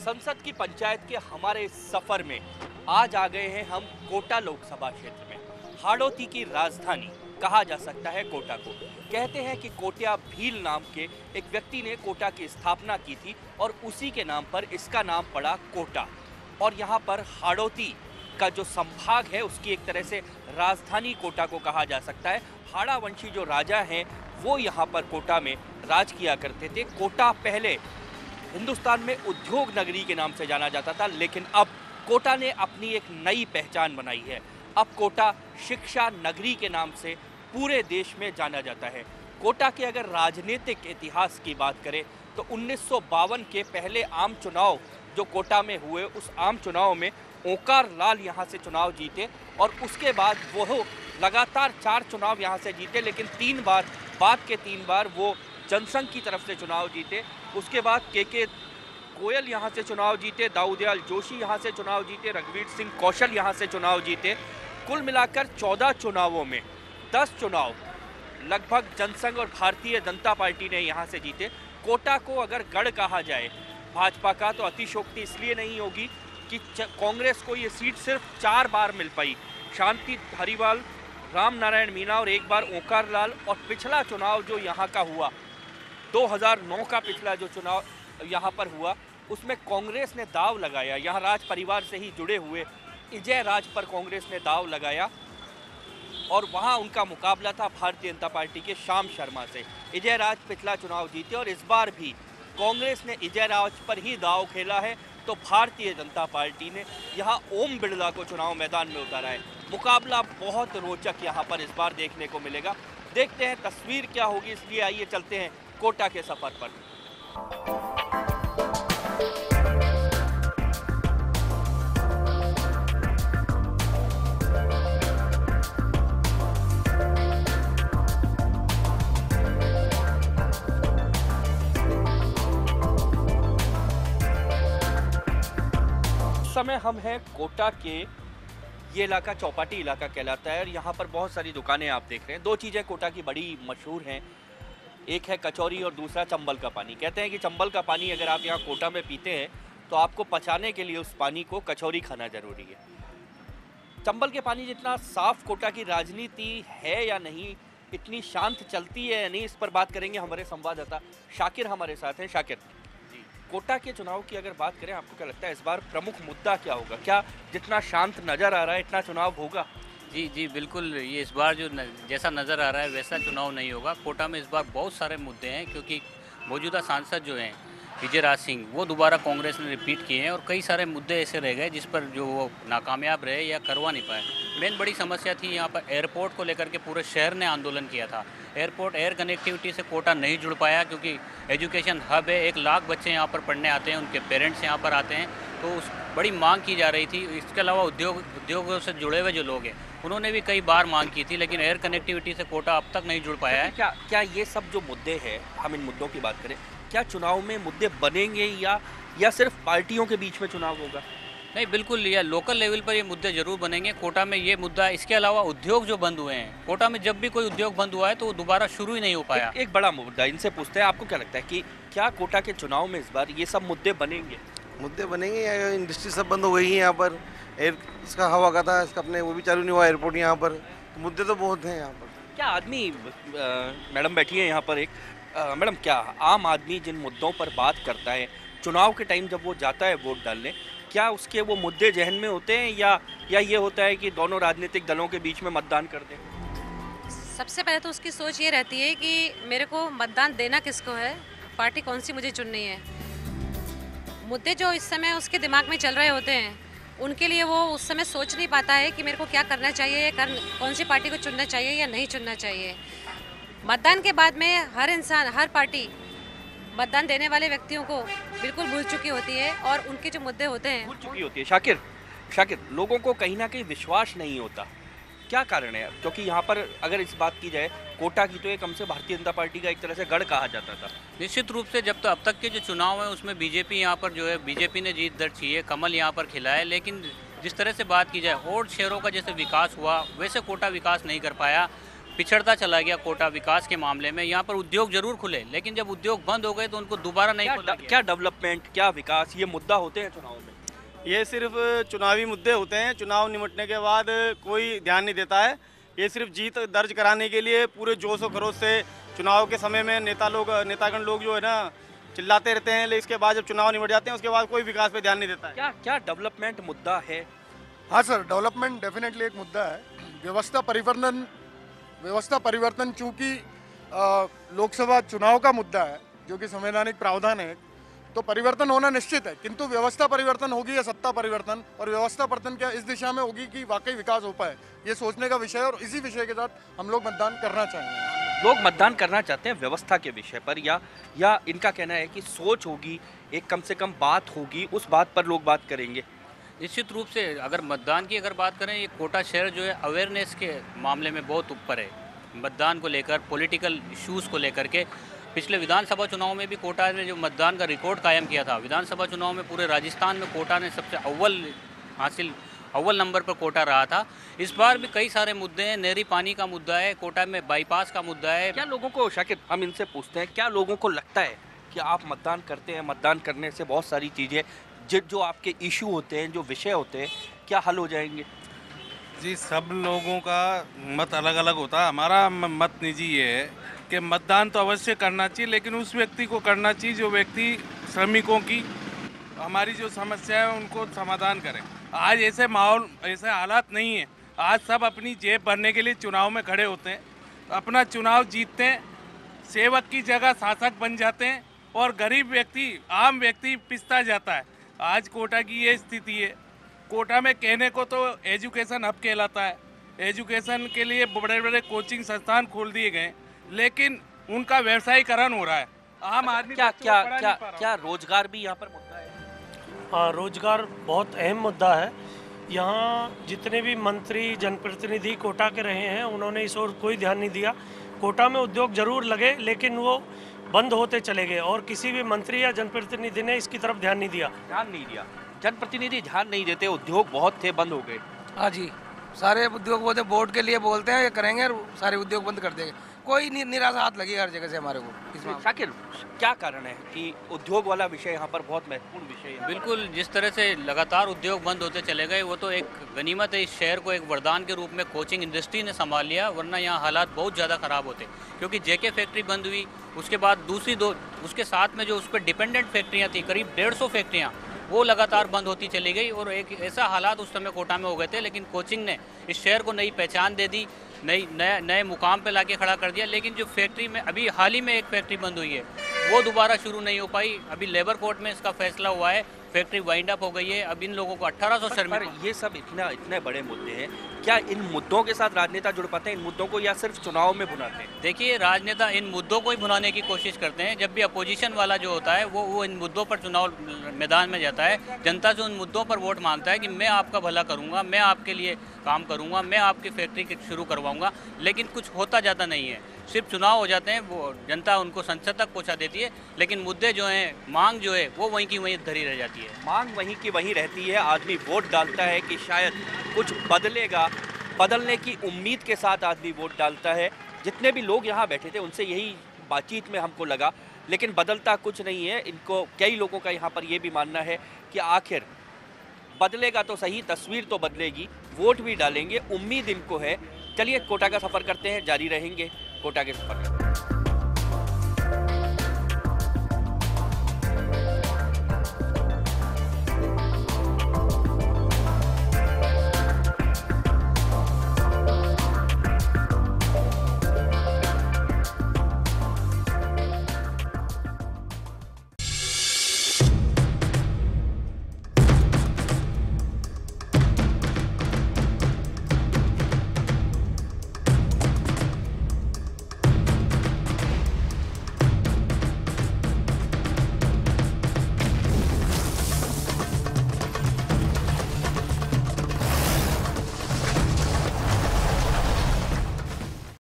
संसद की पंचायत के हमारे इस सफर में आज आ गए हैं हम कोटा लोकसभा क्षेत्र में। हाड़ौती की राजधानी कहा जा सकता है कोटा को। कहते हैं कि कोट्या भील नाम के एक व्यक्ति ने कोटा की स्थापना की थी और उसी के नाम पर इसका नाम पड़ा कोटा। और यहाँ पर हाड़ौती का जो संभाग है उसकी एक तरह से राजधानी कोटा को कहा जा सकता है। हाड़ा वंशी जो राजा हैं वो यहाँ पर कोटा में राज किया करते थे। कोटा पहले हिंदुस्तान में उद्योग नगरी के नाम से जाना जाता था, लेकिन अब कोटा ने अपनी एक नई पहचान बनाई है। अब कोटा शिक्षा नगरी के नाम से पूरे देश में जाना जाता है। कोटा के अगर राजनीतिक इतिहास की बात करें तो 1952 के पहले आम चुनाव जो कोटा में हुए, उस आम चुनाव में ओंकार लाल यहाँ से चुनाव जीते और उसके बाद वो लगातार 4 चुनाव यहाँ से जीते, लेकिन 3 बार वो जनसंघ की तरफ से चुनाव जीते। उसके बाद के गोयल यहाँ से चुनाव जीते, दाऊदयाल जोशी यहाँ से चुनाव जीते, रघुवीर सिंह कौशल यहाँ से चुनाव जीते। कुल मिलाकर 14 चुनावों में 10 चुनाव लगभग जनसंघ और भारतीय जनता पार्टी ने यहाँ से जीते। कोटा को अगर गढ़ कहा जाए भाजपा का तो अतिशयोक्ति इसलिए नहीं होगी कि कांग्रेस को ये सीट सिर्फ 4 बार मिल पाई। शांति धारीवाल, राम नारायण मीणा और एक बार ओंकार लाल। और पिछला चुनाव जो यहाँ का हुआ 2009 का पिछला जो चुनाव यहाँ पर हुआ उसमें कांग्रेस ने दाव लगाया। यहाँ राज परिवार से ही जुड़े हुए इजय राज पर कांग्रेस ने दाव लगाया और वहाँ उनका मुकाबला था भारतीय जनता पार्टी के श्याम शर्मा से। इजय राज पिछला चुनाव जीते और इस बार भी कांग्रेस ने इजय राज पर ही दाव खेला है। तो भारतीय जनता पार्टी ने यहाँ ओम बिड़ला को चुनाव मैदान में उतारा है। मुकाबला बहुत रोचक यहाँ पर इस बार देखने को मिलेगा। देखते हैं तस्वीर क्या होगी, इसलिए आइए चलते हैं कोटा के सफर पर। इस समय हम हैं कोटा के, ये इलाका चौपाटी इलाका कहलाता है और यहाँ पर बहुत सारी दुकानें आप देख रहे हैं। 2 चीज़ें कोटा की बड़ी मशहूर हैं, एक है कचौरी और दूसरा चंबल का पानी। कहते हैं कि चंबल का पानी अगर आप यहाँ कोटा में पीते हैं तो आपको पचाने के लिए उस पानी को कचौरी खाना जरूरी है। चंबल के पानी जितना साफ कोटा की राजनीति है या नहीं, इतनी शांत चलती है या नहीं, इस पर बात करेंगे। हमारे संवाददाता शाकिर हमारे साथ हैं। शाकिर, कोटा के चुनाव की अगर बात करें, आपको क्या लगता है इस बार प्रमुख मुद्दा क्या होगा? क्या जितना शांत नज़र आ रहा है इतना चुनाव होगा? जी बिल्कुल, ये इस बार जो जैसा नज़र आ रहा है वैसा चुनाव नहीं होगा। कोटा में इस बार बहुत सारे मुद्दे हैं क्योंकि मौजूदा सांसद जो हैं विजय राज सिंह वो दोबारा कांग्रेस ने रिपीट किए हैं और कई सारे मुद्दे ऐसे रह गए जिस पर जो वो नाकामयाब रहे या करवा नहीं पाए। मेन बड़ी समस्या थी यहाँ पर एयरपोर्ट को लेकर के पूरे शहर ने आंदोलन किया था। एयर कनेक्टिविटी से कोटा नहीं जुड़ पाया क्योंकि एजुकेशन हब है, 1 लाख बच्चे यहाँ पर पढ़ने आते हैं, उनके पेरेंट्स यहाँ पर आते हैं, तो उस बड़ी मांग की जा रही थी। इसके अलावा उद्योगों से जुड़े हुए जो लोग हैं उन्होंने भी कई बार मांग की थी, लेकिन एयर कनेक्टिविटी से कोटा अब तक नहीं जुड़ पाया है। क्या ये सब जो मुद्दे हैं, हम इन मुद्दों की बात करें, क्या चुनाव में मुद्दे बनेंगे या सिर्फ पार्टियों के बीच में चुनाव होगा? नहीं, बिल्कुल, या लोकल लेवल पर ये मुद्दे जरूर बनेंगे। कोटा में ये मुद्दा, इसके अलावा उद्योग जो बंद हुए हैं, कोटा में जब भी कोई उद्योग बंद हुआ है तो वो दोबारा शुरू ही नहीं हो पाया। एक बड़ा मुद्दा इनसे पूछते हैं, आपको क्या लगता है कि क्या कोटा के चुनाव में इस बार ये सब मुद्दे बनेंगे? मुद्दे बनेंगे या इंडस्ट्री सब बंद हो गई है यहाँ पर, इसका हवा का था, इसका अपने वो भी चालू नहीं हुआ एयरपोर्ट यहाँ पर, तो मुद्दे तो बहुत हैं यहाँ पर। क्या आदमी, मैडम बैठी है यहाँ पर एक, मैडम, क्या आम आदमी जिन मुद्दों पर बात करता है चुनाव के टाइम जब वो जाता है वोट डालने, क्या उसके वो मुद्दे जहन में होते हैं या ये होता है कि दोनों राजनीतिक दलों के बीच में मतदान कर दें? सबसे पहले तो उसकी सोच ये रहती है कि मेरे को मतदान देना किसको है, पार्टी कौन सी मुझे चुननी है। मुद्दे जो इस समय उसके दिमाग में चल रहे होते हैं उनके लिए वो उस समय सोच नहीं पाता है कि मेरे को क्या करना चाहिए या कौन सी पार्टी को चुनना चाहिए या नहीं चुनना चाहिए। मतदान के बाद में हर इंसान, हर पार्टी मतदान देने वाले व्यक्तियों को बिल्कुल भूल चुकी होती है और उनके जो मुद्दे होते हैं भूल चुकी होती है। शाकिर, लोगों को कहीं ना कहीं विश्वास नहीं होता, क्या कारण है? क्योंकि यहाँ पर अगर इस बात की जाए कोटा की, तो एक हमसे भारतीय जनता पार्टी का एक तरह से गढ़ कहा जाता था। निश्चित रूप से जब तो अब तक के जो चुनाव हैं उसमें बीजेपी यहाँ पर जो है बीजेपी ने जीत दर्ज की है, कमल यहाँ पर खिला है। लेकिन जिस तरह से बात की जाए और शहरों का जैसे विकास हुआ वैसे कोटा विकास नहीं कर पाया, पिछड़ता चला गया कोटा विकास के मामले में। यहाँ पर उद्योग जरूर खुले, लेकिन जब उद्योग बंद हो गए तो उनको दोबारा नहीं खोला गया। क्या डेवलपमेंट, क्या विकास, ये मुद्दा होते हैं चुनाव में? ये सिर्फ चुनावी मुद्दे होते हैं। चुनाव निमटने के बाद कोई ध्यान नहीं देता है। ये सिर्फ जीत दर्ज कराने के लिए पूरे जोश और खरोश से चुनाव के समय में नेतागण लोग जो है ना चिल्लाते रहते हैं, लेकिन इसके बाद जब चुनाव निमट जाते हैं उसके बाद कोई विकास पे ध्यान नहीं देता है। क्या डेवलपमेंट मुद्दा है? हाँ सर, डेवलपमेंट डेफिनेटली एक मुद्दा है। व्यवस्था परिवर्तन चूंकि लोकसभा चुनाव का मुद्दा है जो कि संवैधानिक प्रावधान है, तो परिवर्तन होना निश्चित है, किंतु व्यवस्था परिवर्तन होगी या सत्ता परिवर्तन, और व्यवस्था परिवर्तन क्या इस दिशा में होगी कि वाकई विकास हो पाए, ये सोचने का विषय है। और इसी विषय के साथ हम लोग मतदान करना चाहेंगे। लोग मतदान करना चाहते हैं व्यवस्था के विषय पर, या इनका कहना है कि सोच होगी, एक कम से कम बात होगी, उस बात पर लोग बात करेंगे? निश्चित रूप से अगर मतदान की अगर बात करें, ये कोटा शहर जो है अवेयरनेस के मामले में बहुत ऊपर है। मतदान को लेकर, पॉलिटिकल इश्यूज़ को लेकर के पिछले विधानसभा चुनाव में भी कोटा ने जो मतदान का रिकॉर्ड कायम किया था, विधानसभा चुनाव में पूरे राजस्थान में कोटा ने सबसे अव्वल नंबर पर कोटा रहा था। इस बार भी कई सारे मुद्दे हैं। नहरी पानी का मुद्दा है, कोटा में बाईपास का मुद्दा है। क्या लोगों को, शाकिर हम इनसे पूछते हैं, क्या लोगों को लगता है कि आप मतदान करते हैं, मतदान करने से बहुत सारी चीज़ें जो आपके इशू होते हैं, जो विषय होते हैं, क्या हल हो जाएंगे? जी, सब लोगों का मत अलग अलग होता है। हमारा मत निजी ये है कि मतदान तो अवश्य करना चाहिए, लेकिन उस व्यक्ति को करना चाहिए जो व्यक्ति श्रमिकों की, हमारी जो समस्या है उनको समाधान करें। आज ऐसे माहौल, ऐसे हालात नहीं है। आज सब अपनी जेब भरने के लिए चुनाव में खड़े होते हैं, अपना चुनाव जीतते हैं, सेवक की जगह शासक बन जाते हैं और गरीब व्यक्ति, आम व्यक्ति पिसता जाता है। आज कोटा की ये स्थिति है। कोटा में कहने को तो एजुकेशन हब कहलाता है, एजुकेशन के लिए बड़े बड़े कोचिंग संस्थान खोल दिए गए, लेकिन उनका व्यवसायीकरण हो रहा है। आम आदमी क्या रोजगार भी यहाँ पर मुद्दा है? हाँ, रोजगार बहुत अहम मुद्दा है। यहाँ जितने भी मंत्री जनप्रतिनिधि कोटा के रहे हैं उन्होंने इस ओर कोई ध्यान नहीं दिया। कोटा में उद्योग जरूर लगे लेकिन वो बंद होते चले गए और किसी भी मंत्री या जनप्रतिनिधि ने इसकी तरफ ध्यान नहीं दिया। जनप्रतिनिधि ध्यान नहीं देते, उद्योग बहुत थे, बंद हो गए। हाँ जी, सारे उद्योग बोलते वोट के लिए बोलते हैं ये करेंगे और सारे उद्योग बंद कर देंगे। कोई निराशा हाथ लगी हर जगह से हमारे को इस मामले। शाकिर, क्या कारण है कि उद्योग वाला विषय यहाँ पर बहुत महत्वपूर्ण विषय है? बिल्कुल, जिस तरह से लगातार उद्योग बंद होते चले गए वो तो एक गनीमत है। इस शहर को एक वरदान के रूप में कोचिंग इंडस्ट्री ने संभाल लिया, वरना यहाँ हालात बहुत ज़्यादा ख़राब होते। क्योंकि जेके फैक्ट्री बंद हुई, उसके बाद दूसरी दो, उसके साथ में जो उस पर डिपेंडेंट फैक्ट्रियाँ थी, करीब 150 फैक्ट्रियाँ, वो लगातार बंद होती चली गई और एक ऐसा हालात उस समय कोटा में हो गए थे। लेकिन कोचिंग ने इस शहर को नई पहचान दे दी, नए मुकाम पे लाके खड़ा कर दिया। लेकिन जो फैक्ट्री में अभी हाल ही में एक फैक्ट्री बंद हुई है वो दोबारा शुरू नहीं हो पाई। अभी लेबर कोर्ट में इसका फैसला हुआ है, फैक्ट्री वाइंड अप हो गई है। अब इन लोगों को 1800 श्रमिक। ये सब इतने बड़े मुद्दे हैं, क्या इन मुद्दों के साथ राजनेता जुड़ पाते हैं इन मुद्दों को, या सिर्फ चुनाव में भुनाते हैं? देखिए, राजनेता इन मुद्दों को ही भुनाने की कोशिश करते हैं। जब भी अपोजिशन वाला जो होता है वो इन मुद्दों पर चुनाव मैदान में जाता है, जनता से उन मुद्दों पर वोट मांगता है कि मैं आपका भला करूंगा, मैं आपके लिए काम करूंगा, मैं आपकी फैक्ट्री शुरू करवाऊंगा। लेकिन कुछ होता जाता नहीं है, सिर्फ चुनाव हो जाते हैं, वो जनता उनको संसद तक पहुंचा देती है। लेकिन मुद्दे जो हैं, मांग जो है वो वहीं की वहीं धरी रह जाती है। मांग वहीं की वहीं रहती है। आदमी वोट डालता है कि शायद कुछ बदलेगा, बदलने की उम्मीद के साथ आदमी वोट डालता है। जितने भी लोग यहाँ बैठे थे उनसे यही बातचीत में हमको लगा, लेकिन बदलता कुछ नहीं है। इनको, कई लोगों का यहाँ पर ये भी मानना है कि आखिर बदलेगा तो सही, तस्वीर तो बदलेगी, वोट भी डालेंगे, उम्मीद इनको है। चलिए कोटा का सफ़र करते हैं, जारी रहेंगे कोटा के सफ़र में।